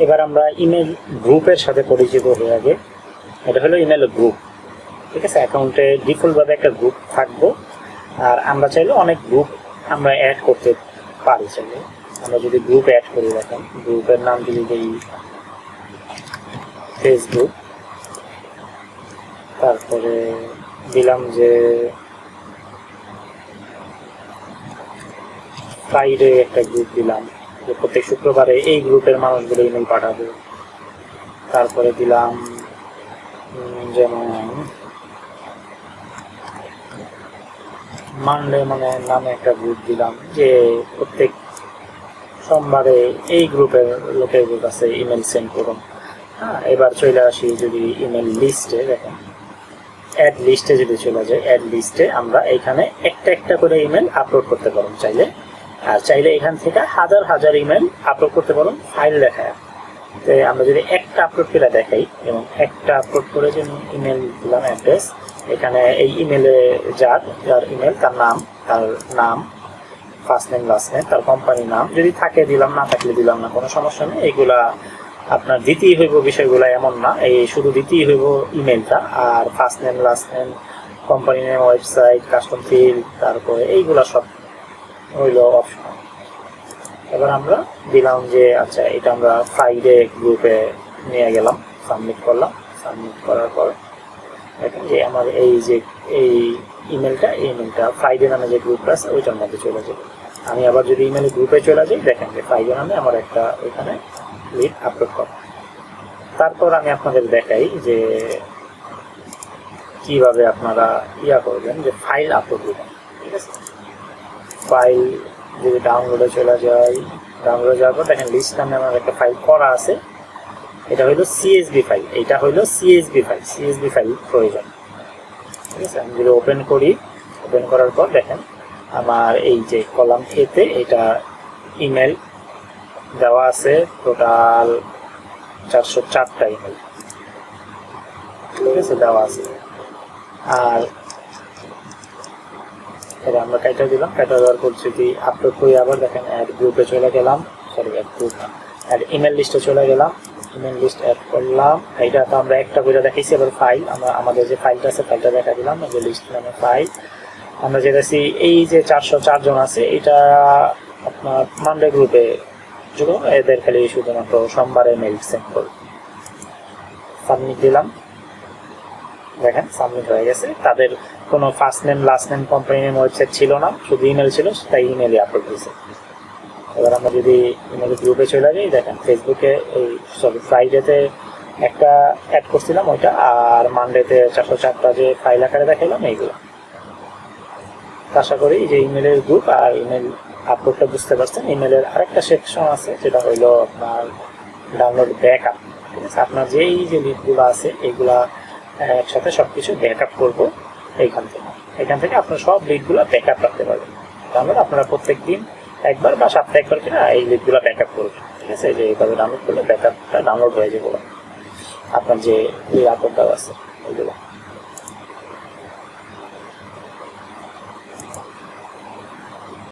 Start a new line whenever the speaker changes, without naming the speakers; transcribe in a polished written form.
এবার আমরা ইমেল গ্রুপের সাথে পরিচিত হয়ে আগে। এটা হলো ইমেল গ্রুপ, ঠিক আছে। অ্যাকাউন্টে ডিফল্টভাবে একটা গ্রুপ থাকবো, আর আমরা চাইলে অনেক গ্রুপ আমরা অ্যাড করতে পারি। চাইলে আমরা যদি গ্রুপ অ্যাড করি, দেখেন গ্রুপের নাম যদি দিই ফেসবুক, তারপরে দিলাম যে ফ্রাইডে একটা গ্রুপ দিলাম, যে প্রত্যেক শুক্রবারে এই গ্রুপের মানুষগুলো ইমেল পাঠাবে। তারপরে দিলাম যেমন মানডে মানে নামে একটা গ্রুপ দিলাম, যে প্রত্যেক সোমবারে এই গ্রুপের লোকের কাছে ইমেল সেন্ড করুন। হ্যাঁ, এবার চলে আসি যদি ইমেল লিস্টে, দেখেন অ্যাড লিস্টে যদি চলে যায়, অ্যাড লিস্টে আমরা এখানে একটা একটা করে ইমেল আপলোড করতে পারবো চাইলে। আর চাইলে এখান থেকে হাজার হাজার ইমেল আপলোড করতে পারবো ফাইল দেখায়। তো আমরা যদি একটা আপলোড করে দেখাই, এবং একটা আপলোড করে যে ইমেল দিলাম অ্যাড্রেস, এখানে এই ইমেলে যার ইমেল তার নাম ফার্স্ট নেম লাস্ট নেম, তার কোম্পানির নাম যদি থাকে দিলাম, না থাকলে দিলাম না, কোনো সমস্যা নেই। এইগুলা আপনার দিতেই হইব, বিষয়গুলো এমন না, এই শুধু দিতেই হইব ইমেলটা, আর first name last name, company name, website, custom field, তারপরে এইগুলা সব হইল অপশন। এবার আমরা দিলাম যে আচ্ছা এটা আমরা ফ্রাইডে গ্রুপে নিয়ে গেলাম, সাবমিট করলাম। সাবমিট করার পর দেখেন যে আমার এই ইমেলটা ফ্রাইডে নামে যে গ্রুপটা আছে ওইটার মধ্যে চলে যাবে। আমি আবার যদি ইমেল গ্রুপে চলে যাই, দেখেন যে ফ্রাইডে নামে আমার একটা ওইখানে লিড আপলোড করা। তারপর আমি আপনাদের দেখাই যে কিভাবে আপনারা করবেন, যে ফাইল আপলোড দিবেন, ঠিক আছে। ফাইল যদি ডাউনলোডে চলে যায়, ডাউনলোডে যাওয়ার পর দেখেন লিস্ট নামে আমার একটা ফাইল করা আছে, এটা হইলো সিএসভি ফাইল, এটা হইলো সিএসভি ফাইল প্রয়োজন, ঠিক আছে। আমি যদি ওপেন করি, ওপেন করার পর দেখেন আমার এই যে কলাম এতে এটা ইমেল দেওয়া আছে, টোটাল 404টা ইমেল, ঠিক আছে, দেওয়া আছে। আর এটা আমরা কাইটা দিলাম, কাইটা দেওয়ার পর যদি আপলোড করি, আবার দেখেন অ্যাড গ্রুপে চলে গেলাম, অ্যাড ইমেল লিস্টে চলে গেলাম, ইমেল লিস্ট অ্যাড করলাম। এইটা তো আমরা একটা করে দেখাইছি। এবার ফাইল, আমাদের যে ফাইলটা আছে ফাইলটা দেখা দিলাম, যে লিস্ট নামে ফাইল। আমরা যেটাছি এই যে 404 জন আছে, এটা আপনার মানডে গ্রুপে যুগ, এদের খালি শুধুমাত্র সোমবারে মেল সেন্ড করব। সাবমিট দিলাম, দেখেন সাবমিট হয়ে গেছে। তাদের কোনো first name last name company name website ছিল না, শুধু ইমেল ছিল, তাই ইমেলই আপলোড দিয়েছে। এবার আমরা যদি ইমেল গ্রুপে চলে যাই, দেখেন ফেসবুকে ফ্রাইডেতে একটা অ্যাড করছিলাম ওইটা, আর মানডেতে 404টা যে ফাইল আকারে দেখাইলাম এইগুলো। আশা করি যে ইমেলের গ্রুপ আর ইমেল আপলোডটা বুঝতে পারছেন। ইমেলের আরেকটা সেকশন আছে, যেটা হইলো আপনার ডাউনলোড ব্যাকআপ, ঠিক আছে। আপনার যেই যে লিডগুলো আছে এইগুলা একসাথে সবকিছু ব্যাকআপ করবো এখান থেকে আপনার সব লিডগুলো ব্যাকআপ রাখতে পারবেন। তাহলে আপনারা প্রত্যেক দিন একবার বা সপ্তাহে একবার কিনা এই লিডগুলো ব্যাকআপ করবেন, ঠিক আছে। যে এইভাবে ডাউনলোড করলে ব্যাকআপটা ডাউনলোড হয়ে যাবে আপনার যে আপলোডটাও আছে ওইগুলো।